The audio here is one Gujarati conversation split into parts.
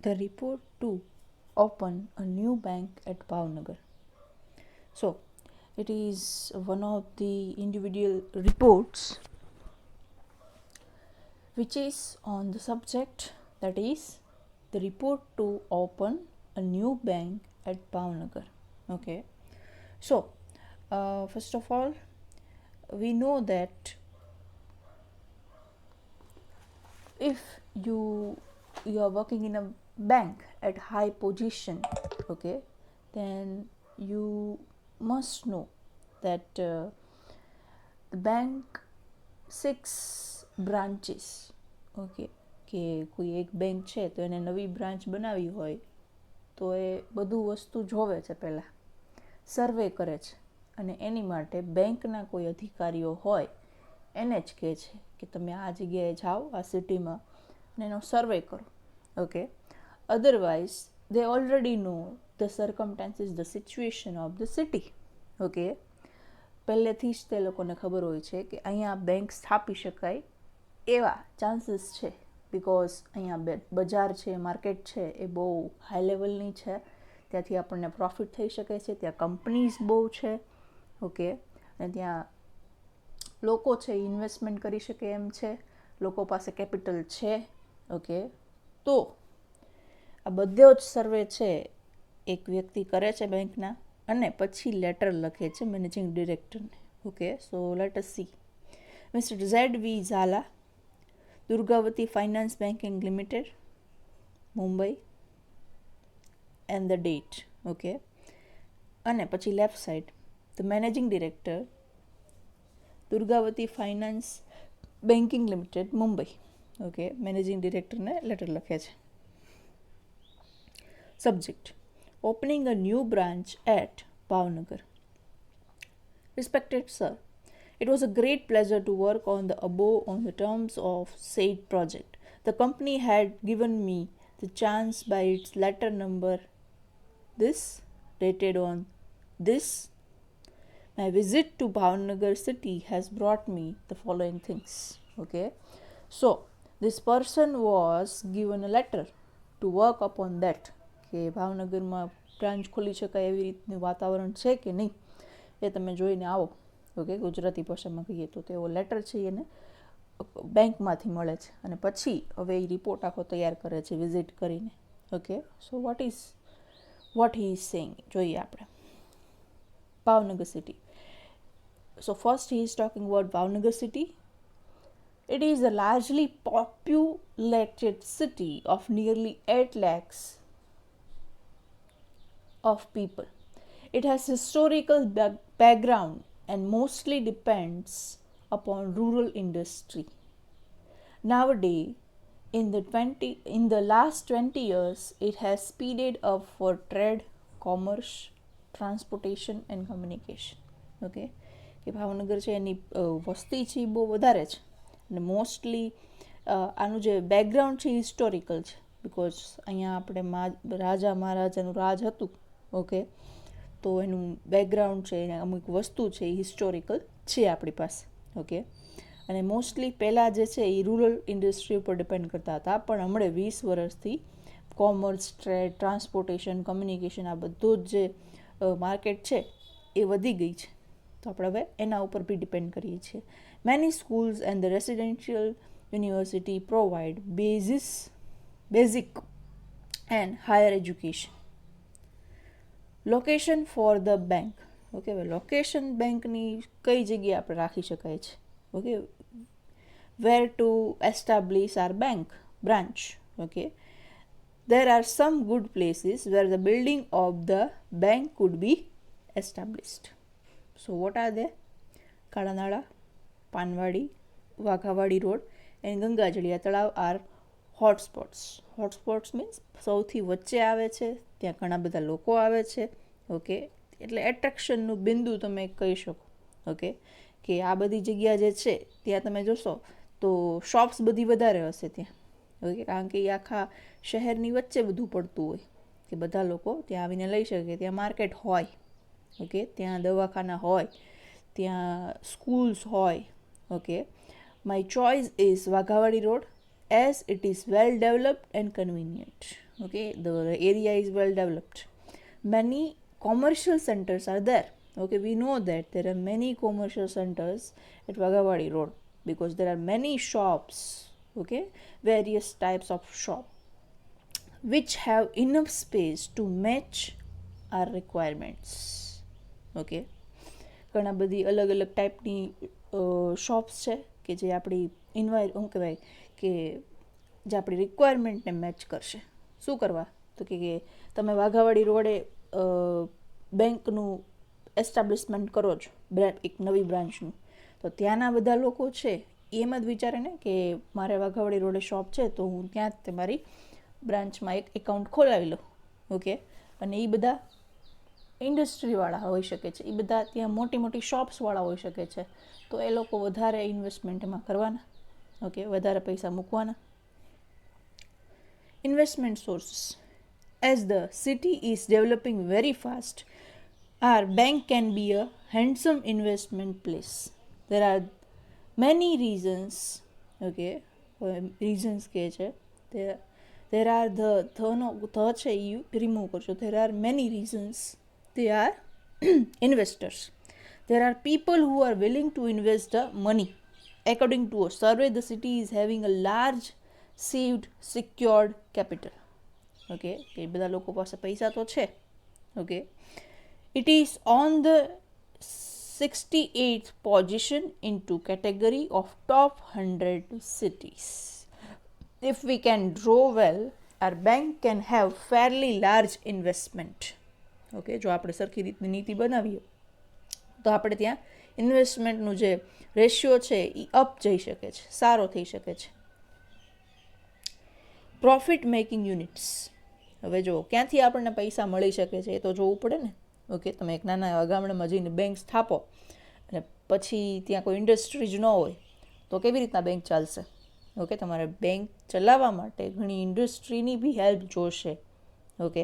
the report to open a new bank at Bhavnagar. So, it is one of the individual reports which is on the subject, that is the report to open a new bank at Bhavnagar. Okay, so first of all, we know that if you are working in a bank at high position, okay, then you must know that the bank 6 branches, okay, કે કોઈ એક બેંક છે તો એને નવી બ્રાન્ચ બનાવી હોય તો એ બધું વસ્તુ જોવે છે, પહેલાં સર્વે કરે છે અને એની માટે બેંકના કોઈ અધિકારીઓ હોય એને જ કહે છે કે તમે આ જગ્યાએ જાઓ, આ સિટીમાં, અને એનો સર્વે કરો. Okay, otherwise they already know the circumstances, the situation of the city. Okay, પહેલેથી જ તે લોકોને ખબર હોય છે કે અહીંયા બેંક સ્થાપી શકાય એવા ચાન્સીસ છે, બિકોઝ અહીંયા બજાર છે, માર્કેટ છે એ બહુ હાઈ લેવલની છે, ત્યાંથી આપણને પ્રોફિટ થઈ શકે છે, ત્યાં કંપનીઝ બહુ છે. ઓકે, અને ત્યાં લોકો છે ઇન્વેસ્ટમેન્ટ કરી શકે એમ છે, લોકો પાસે કેપિટલ છે. ઓકે, તો આ બધો જ સર્વે છે એક વ્યક્તિ કરે છે બેંકના, અને પછી લેટર લખે છે મેનેજિંગ ડિરેક્ટરને. Okay, so let us see. Mister ZV Zala, Durgavati Finance Banking Limited, Mumbai, and the date. Okay, અને પછી left side the managing director, Durgavati finance banking limited, Mumbai. Okay, managing ડિરેક્ટરને લેટર લખે છે. Subject: opening a new branch at Bhavnagar. Respected sir, it was a great pleasure to work on the above on the terms of said project. The company had given me the chance by its letter number this, dated on this. My visit to Bhavnagar city has brought me the following things. Okay, so this person was given a letter to work upon that, કે ભાવનગરમાં બ્રાન્ચ ખોલી શકાય એવી રીતનું વાતાવરણ છે કે નહીં એ તમે જોઈને આવો. ઓકે, ગુજરાતી ભાષામાં કહીએ તો તેઓ લેટર છે એને બેંકમાંથી મળે છે અને પછી હવે એ રિપોર્ટ આખો તૈયાર કરે છે વિઝિટ કરીને. Okay, so what he is saying જોઈએ આપણે. Bhavnagar city. So first he is talking about Bhavnagar city. It is a largely populated city of nearly 8 lakhs of people. It has historical background and mostly depends upon rural industry. Nowadays, in the last 20 years, it has speeded up for trade, commerce, transportation and communication. Okay, કે ભાવનગર છે એની વસ્તી છે બહુ વધારે છે અને મોસ્ટલી આનું જે બેકગ્રાઉન્ડ છે હિસ્ટોરિકલ છે, બિકોઝ અહીંયા આપણે રાજા મહારાજાનું રાજ હતું. ઓકે, તો એનું બેકગ્રાઉન્ડ છે, એને અમુક વસ્તુ છે એ હિસ્ટોરિકલ છે આપણી પાસે. ઓકે, અને મોસ્ટલી પહેલાં જે છે એ રૂરલ ઇન્ડસ્ટ્રી ઉપર ડિપેન્ડ કરતા હતા, પણ હમણાં 20 વર્ષથી કોમર્સ, ટ્રેડ, ટ્રાન્સપોર્ટેશન, કમ્યુનિકેશન, આ બધું જ જે માર્કેટ છે એ વધી ગઈ છે, તો આપણે હવે એના ઉપર બી ડિપેન્ડ કરીએ છીએ. Many schools and the residential university provide basic and higher education. Location for the bank. Okay, હવે લોકેશન બેંકની કઈ જગ્યાએ આપણે રાખી શકાય છે. Okay, where to establish our bank branch. Okay, there are some good places where the building of the bank could be established. So what are they? Kalanada, Panwadi, Vakhavadi Road and Gangajaliya Talav are hotspots. Hotspots means સૌથી વચ્ચે આવે છે, ત્યાં ઘણા બધા લોકો આવે છે. ઓકે, એટલે એટ્રેક્શનનું બિંદુ તમે કહી શકો. ઓકે, કે આ બધી જગ્યા જે છે ત્યાં તમે જોશો તો શોપ્સ બધી વધારે હશે ત્યાં. ઓકે, કારણ કે એ આખા શહેરની વચ્ચે બધું પડતું હોય કે બધા લોકો ત્યાં આવીને લઈ શકે, ત્યાં માર્કેટ હોય. ઓકે, ત્યાં દવાખાના હોય, ત્યાં સ્કૂલ્સ હોય. Okay, my choice is Waghawadi road as it is well developed and convenient. Okay, the area is well developed. Many commercial centers are there. Okay, we know that there are many commercial centers at Wagawadi Road because there are many shops. Okay, various types of shop which have enough space to match our requirements. Okay, ઘણા બધી અલગ અલગ ટાઈપની શોપ્સ છે કે જે આપણી શું કહેવાય કે જે આપણી રિક્વાયરમેન્ટને મેચ કરશે. શું કરવા તો કે તમે વાઘાવાડી રોડે બેંકનું એસ્ટાબ્લિશમેન્ટ કરો છો, એક નવી બ્રાન્ચનું, તો ત્યાંના બધા લોકો છે એમ જ વિચારે ને કે મારે વાઘાવાડી રોડે શોપ છે તો હું ત્યાં જ મારી બ્રાન્ચમાં એક એકાઉન્ટ ખોલાવી લઉં. ઓકે, અને એ બધા ઇન્ડસ્ટ્રીવાળા હોઈ શકે છે, એ બધા ત્યાં મોટી મોટી શોપ્સવાળા હોઈ શકે છે, તો એ લોકો વધારે ઇન્વેસ્ટમેન્ટ એમાં કરવાના. ઓકે, વધારે પૈસા મૂકવાના. Investment sources. As the city is developing very fast, our bank can be a handsome investment place. There are many reasons. Okay, reasons કે છે there are the છે એ રિમૂવ કરશો. There are many reasons. They are investors. There are people who are willing to invest the money. According to a survey, the city is having a large saved secured capital. Okay, એ બધા લોકો પાસે પૈસા તો છે. Okay, it is on the 68th position into category of top 100 cities. If we can draw well, our bank can have fairly large investment. Okay, જો આપણે સરખી રીતની નીતિ બનાવીએ તો આપણે ત્યાં ઇન્વેસ્ટમેન્ટનું જે રેશિયો છે એ અપ જઈ શકે છે, સારો થઈ શકે છે. Profit making units. હવે જો ક્યાંથી આપણને પૈસા મળી શકે છે એ તો જોવું પડે ને. ઓકે, તમે એક નાના એવા ગામડામાં જઈને બેંક સ્થાપો અને પછી ત્યાં કોઈ ઇન્ડસ્ટ્રી જ ન હોય તો કેવી રીતના બેંક ચાલશે? ઓકે, તમારે બેંક ચલાવવા માટે ઘણી ઇન્ડસ્ટ્રીની બી હેલ્પ જોશે. ઓકે,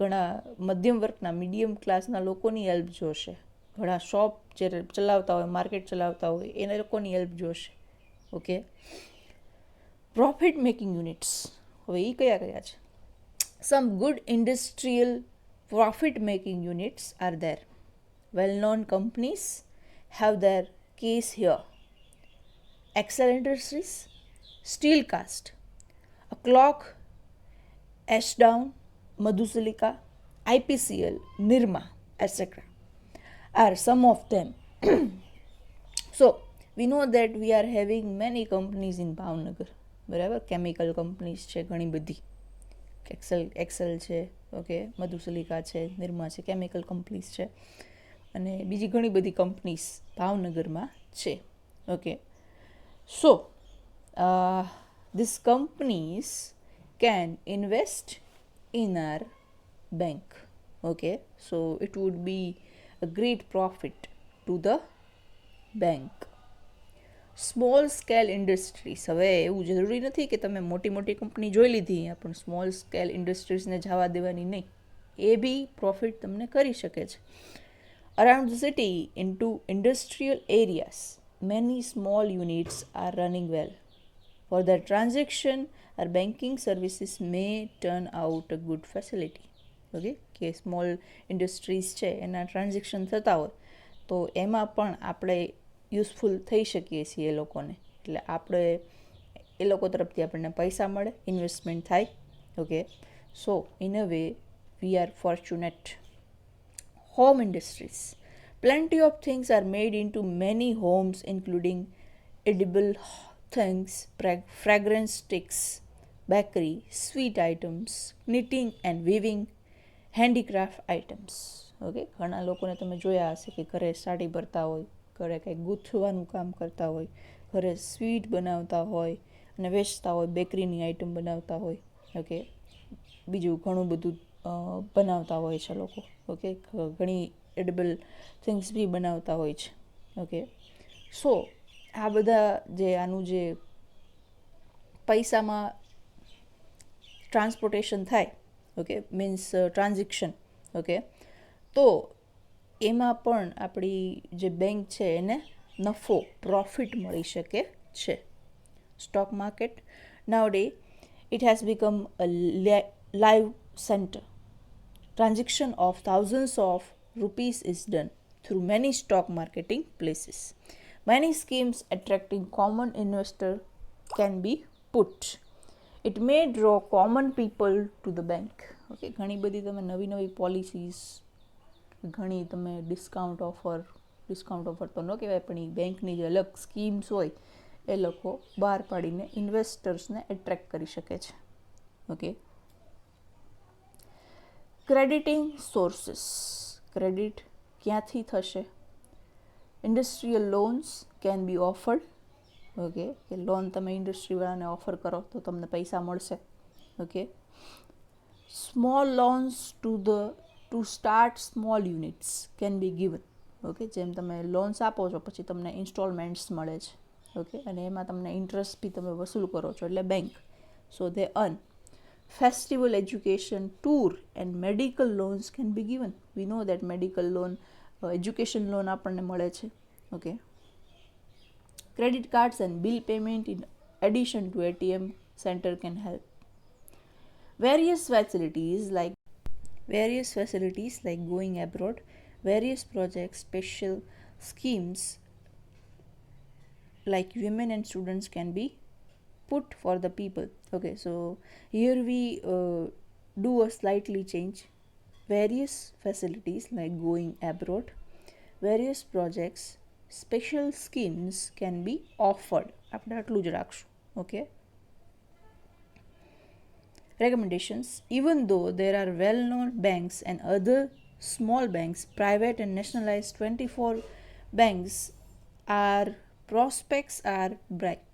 ઘણા મધ્યમ વર્ગના મીડિયમ ક્લાસના લોકોની હેલ્પ જોશે, ઘણા શોપ જે ચલાવતા હોય, માર્કેટ ચલાવતા હોય એના લોકોની હેલ્પ જોશે. Okay, profit making units. હવે એ કયા કયા છે? સમ good industrial profit making units are there. Well known companies have there case here. Excel Industries, Steel Cast, a clock, Ashdown, Madhusilika, IPCL, Nirma, etc. are some of them. So, we know that we are having many companies in Bhavnagar. બરાબર, કેમિકલ કંપનીઝ છે ઘણી બધી. એક્સેલ છે, ઓકે, મધુસલિકા છે, નિર્મા છે, કેમિકલ કંપનીઝ છે, અને બીજી ઘણી બધી કંપનીઝ ભાવનગરમાં છે. Okay, so these companies can invest in our bank. Okay, so it would be a great profit to the bank. Small scale industries. હવે એવું જરૂરી નથી કે તમે મોટી મોટી કંપની જોઈ લીધી પણ સ્મોલ સ્કેલ ઇન્ડસ્ટ્રીઝને જવા દેવાની નહીં, એ બી પ્રોફિટ તમને કરી શકે છે. Around the city into industrial areas many small units are running well. For their transaction, our banking services may turn out a good facility. Okay, કે સ્મોલ ઇન્ડસ્ટ્રીઝ છે એના ટ્રાન્ઝેક્શન થતા હોય તો એમાં પણ આપણે યુઝફુલ થઈ શકીએ છીએ એ લોકોને. એટલે આપણે એ લોકો તરફથી આપણને પૈસા મળે, ઇન્વેસ્ટમેન્ટ થાય. Okay, so in a way we are fortunate. Home industries. Plenty of things are made into many homes, including edible things, fragrance sticks, bakery, sweet items, knitting and weaving, handicraft items. Okay, ઘણા લોકોને તમે જોયા હશે કે ઘરે સાડી ભરતા હોય, ઘરે કંઈક ગૂંથવાનું કામ કરતા હોય, ઘરે સ્વીટ બનાવતા હોય અને વેચતા હોય, બેકરીની આઈટમ બનાવતા હોય. ઓકે, બીજું ઘણું બધું બનાવતા હોય છે લોકો. ઓકે, ઘણી એડિબલ થિંગ્સ બી બનાવતા હોય છે. ઓકે, સો આ બધા જે આનું જે પૈસામાં ટ્રાન્સપોર્ટેશન થાય, ઓકે, મીન્સ ટ્રાન્ઝેક્શન, ઓકે, તો એમાં પણ આપણી જે બેંક છે એને નફો, પ્રોફિટ મળી શકે છે. Stock market. Nowadays it has become a live center. Transaction of thousands of rupees is done through many stock marketing places. Many schemes attracting common investor can be put. It may draw common people to the bank. Okay, ઘણી બધી તમે નવી નવી પોલિસીસ, ઘણી તમે ડિસ્કાઉન્ટ ઓફર તો ન કહેવાય પણ એ બેંકની જે અલગ સ્કીમ્સ હોય એ લોકો બહાર પાડીને ઇન્વેસ્ટર્સને એટ્રેક્ટ કરી શકે છે. Okay, ક્રેડિટિંગ sources. ક્રેડિટ ક્યાંથી થશે? Industrial loans can be offered. Okay, કે લોન તમે ઇન્ડસ્ટ્રીવાળાને ઓફર કરો તો તમને પૈસા મળશે. Okay, small loans to start small units can be given. Okay, જેમ તમે લોન્સ આપો છો પછી તમને ઇન્સ્ટોલમેન્ટ્સ મળે છે. ઓકે, અને એમાં તમને ઇન્ટરેસ્ટ બી તમે વસૂલ કરો છો, એટલે bank. So they earn. Festival education, tour and medical loans can be given. We know that medical loan, education loan આપણને મળે છે. Okay, credit cards and bill payment in addition to ATM center can help. Various facilities like going abroad, various projects, special schemes like women and students can be put for the people. Okay, so here we do a slightly change. Various facilities like going abroad, various projects, special schemes can be offered. આપણે આટલું જ રાખશું. Okay, recommendations. Even though there are well-known banks and other small banks, private and nationalized 24 banks, our prospects are bright.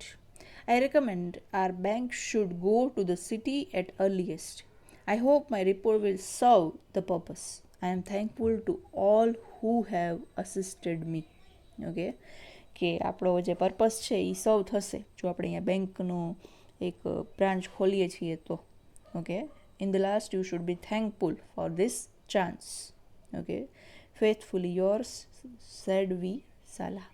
I recommend our bank should go to the city at earliest. I hope my report will serve the purpose. I am thankful to all who have assisted me. Okay, કે આપણો જે પર્પસ છે એ સર્વ થશે જો આપણે અહીંયા બેંકનો એક બ્રાન્ચ ખોલીએ છીએ તો. Okay, in the last you should be thankful for this chance. Okay, faithfully yours, Z V સાલા.